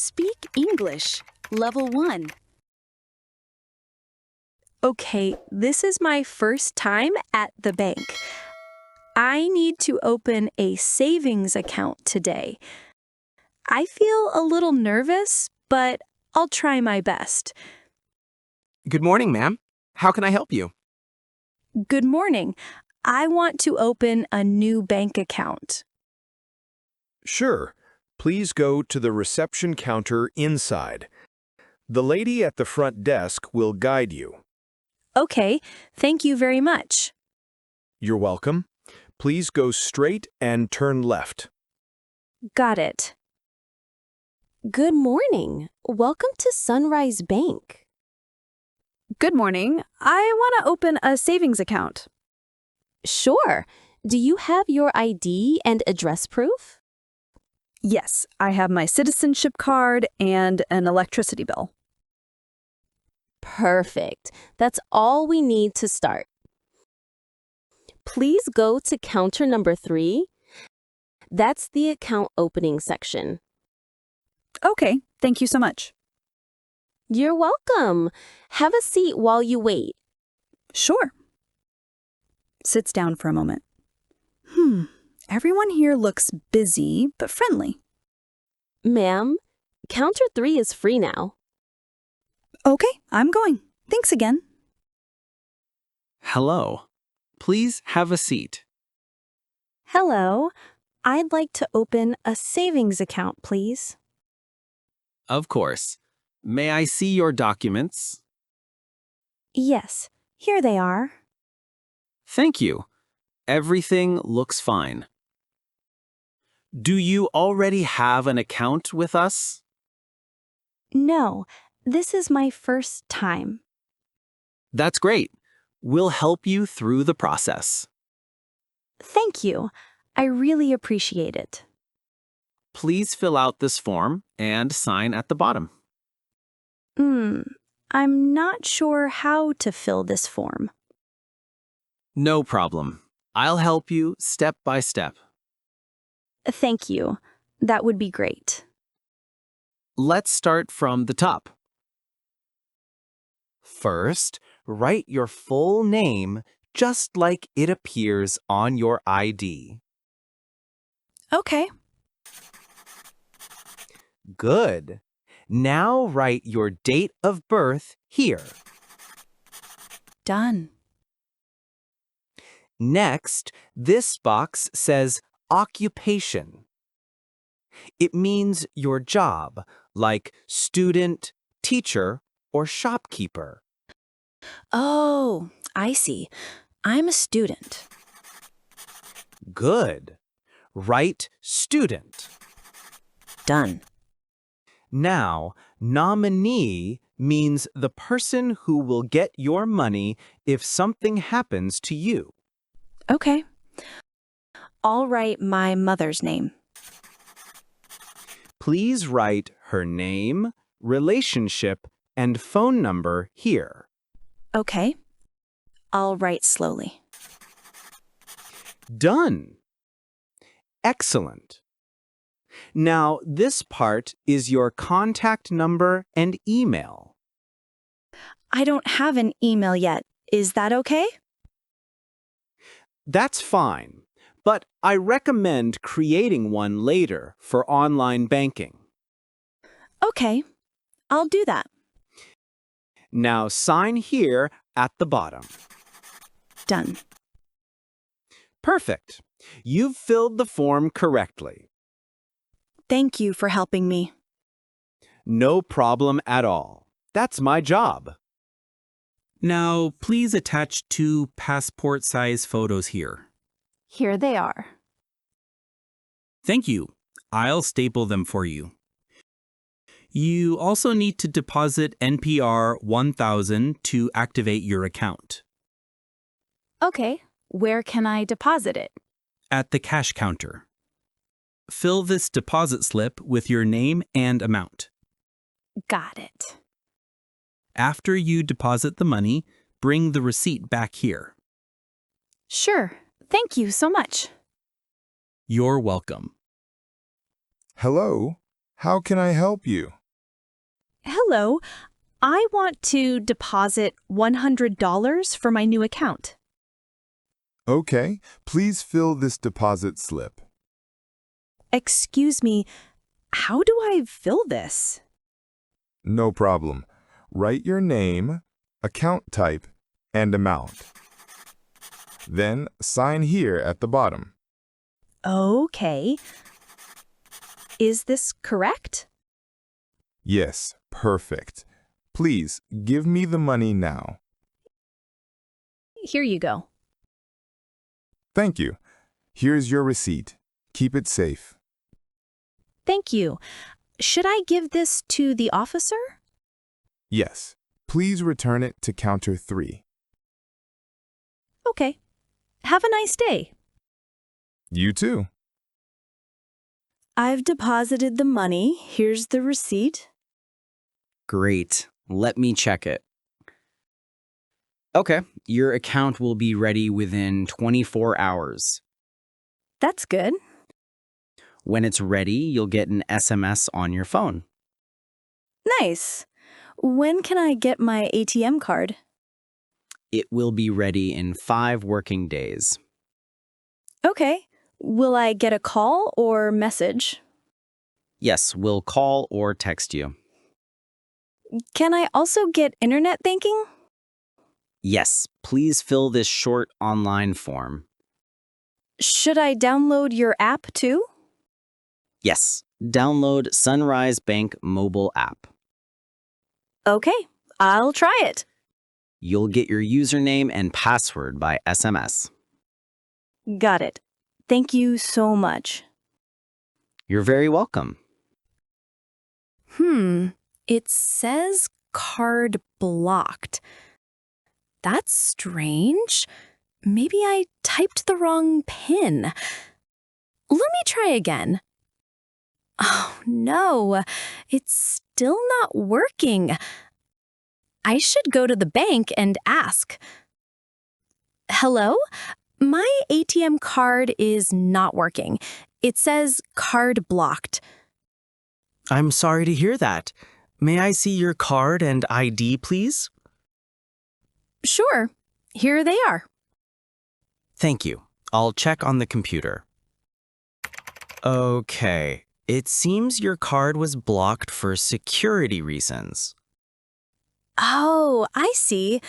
Speak English, Level 1. Okay, this is my first time at the bank. I need to open a savings account today. I feel a little nervous, but I'll try my best. Good morning, ma'am. How can I help you? Good morning. I want to open a new bank account. Sure. Please go to the reception counter inside. The lady at the front desk will guide you. Okay, thank you very much. You're welcome. Please go straight and turn left. Got it. Good morning. Welcome to Sunrise Bank. Good morning. I want to open a savings account. Sure. Do you have your ID and address proof? Yes, I have my citizenship card and an electricity bill. Perfect. That's all we need to start. Please go to counter number 3. That's the account opening section. Okay, thank you so much. You're welcome. Have a seat while you wait. Sure. Sits down for a moment. Everyone here looks busy but friendly. Ma'am, counter 3 is free now. Okay, I'm going. Thanks again. Hello. Please have a seat. Hello. I'd like to open a savings account, please. Of course. May I see your documents? Yes, here they are. Thank you. Everything looks fine. Do you already have an account with us? No, this is my first time. That's great. We'll help you through the process. Thank you. I really appreciate it. Please fill out this form and sign at the bottom. I'm not sure how to fill this form. No problem. I'll help you step by step. Thank you. That would be great. Let's start from the top. First, write your full name just like it appears on your ID. Okay. Good. Now write your date of birth here. Done. Next, this box says occupation. It means your job, like student, teacher, or shopkeeper. Oh, I see. I'm a student. Good. Write student. Done. Now, nominee means the person who will get your money if something happens to you. Okay. I'll write my mother's name. Please write her name, relationship, and phone number here. Okay. I'll write slowly. Done. Excellent. Now, this part is your contact number and email. I don't have an email yet. Is that okay? That's fine, but I recommend creating one later for online banking. Okay. I'll do that. Now sign here at the bottom. Done. Perfect. You've filled the form correctly. Thank you for helping me. No problem at all. That's my job. Now, please attach 2 passport-size photos here. Here they are. Thank you. I'll staple them for you. You also need to deposit NPR 1000 to activate your account. Okay. Where can I deposit it? At the cash counter. Fill this deposit slip with your name and amount. Got it. After you deposit the money, bring the receipt back here. Sure. Thank you so much. You're welcome. Hello. How can I help you? Hello. I want to deposit $100 for my new account. Okay, please fill this deposit slip. Excuse me, how do I fill this? No problem. Write your name, account type, and amount. Then sign here at the bottom. Okay. Is this correct? Yes, perfect. Please give me the money now. Here you go. Thank you. Here's your receipt. Keep it safe. Thank you. Should I give this to the officer? Yes. Please return it to counter 3. Okay. Have a nice day. You too. I've deposited the money. Here's the receipt. Great. Let me check it. Okay, your account will be ready within 24 hours. That's good. When it's ready, you'll get an SMS on your phone. Nice. When can I get my ATM card? It will be ready in 5 working days. Okay. Will I get a call or message? Yes, we'll call or text you. Can I also get internet banking? Yes, please fill this short online form. Should I download your app too? Yes, download Sunrise Bank mobile app. Okay, I'll try it. You'll get your username and password by SMS. Got it. Thank you so much. You're very welcome. It says card blocked. That's strange. Maybe I typed the wrong PIN. Let me try again. Oh no, it's still not working. I should go to the bank and ask. Hello? My ATM card is not working. It says card blocked. I'm sorry to hear that. May I see your card and ID, please? Sure, here they are. Thank you. I'll check on the computer. Okay. It seems your card was blocked for security reasons. Oh, I see.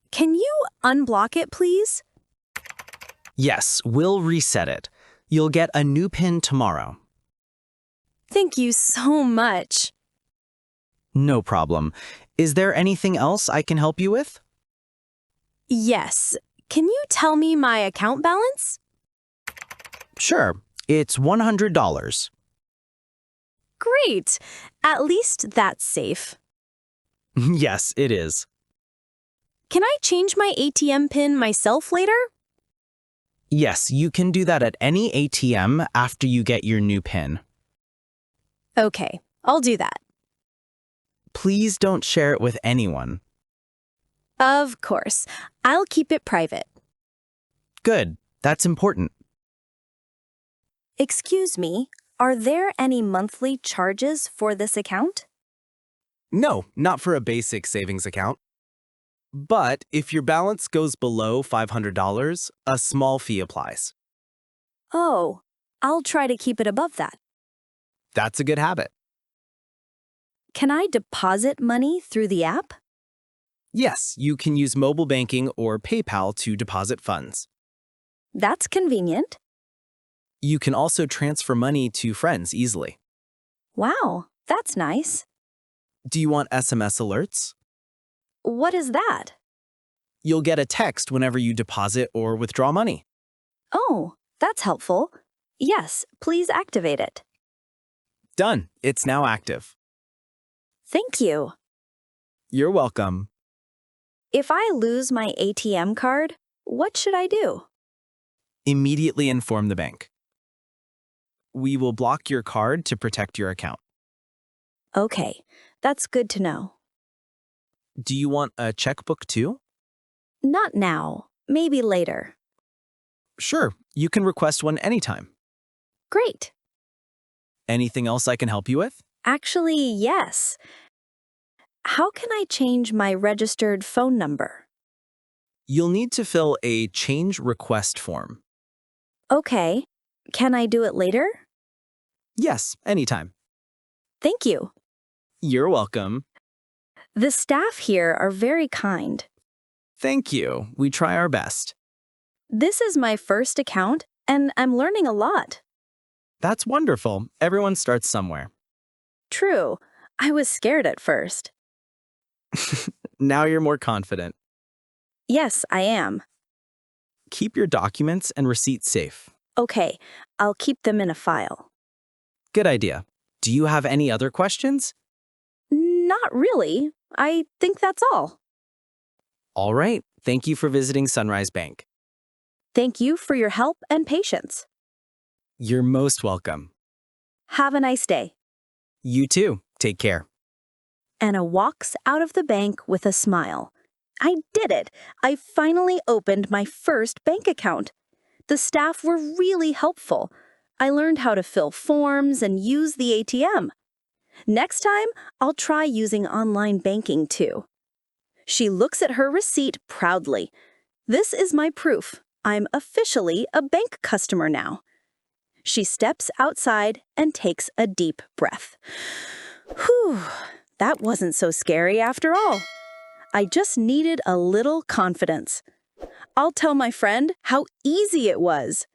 Can you unblock it, please? Yes, we'll reset it. You'll get a new PIN tomorrow. Thank you so much. No problem. Is there anything else I can help you with? Yes. Can you tell me my account balance? Sure. It's $100. Great. At least that's safe. Yes, it is. Can I change my ATM PIN myself later? Yes, you can do that at any ATM after you get your new PIN. Okay, I'll do that. Please don't share it with anyone. Of course. I'll keep it private. Good. That's important. Excuse me, are there any monthly charges for this account? No, not for a basic savings account. But if your balance goes below $500, a small fee applies. Oh, I'll try to keep it above that. That's a good habit. Can I deposit money through the app? Yes, you can use mobile banking or PayPal to deposit funds. That's convenient. You can also transfer money to friends easily. Wow, that's nice. Do you want SMS alerts? What is that? You'll get a text whenever you deposit or withdraw money. Oh, that's helpful. Yes, please activate it. Done. It's now active. Thank you. You're welcome. If I lose my ATM card, what should I do? Immediately inform the bank. We will block your card to protect your account. Okay, that's good to know. Do you want a checkbook too? Not now, maybe later. Sure, you can request one anytime. Great. Anything else I can help you with? Actually, yes. How can I change my registered phone number? You'll need to fill a change request form. Okay. Can I do it later? Yes, anytime. Thank you. You're welcome. The staff here are very kind. Thank you. We try our best. This is my first account, and I'm learning a lot. That's wonderful. Everyone starts somewhere. True. I was scared at first. Now you're more confident. Yes, I am. Keep your documents and receipts safe. Okay, I'll keep them in a file. Good idea. Do you have any other questions? Not really. I think that's all. All right. Thank you for visiting Sunrise Bank. Thank you for your help and patience. You're most welcome. Have a nice day. You too. Take care. Anna walks out of the bank with a smile. I did it! I finally opened my first bank account. The staff were really helpful. I learned how to fill forms and use the ATM. Next time, I'll try using online banking too. She looks at her receipt proudly. This is my proof. I'm officially a bank customer now. She steps outside and takes a deep breath. Whew, that wasn't so scary after all. I just needed a little confidence. I'll tell my friend how easy it was.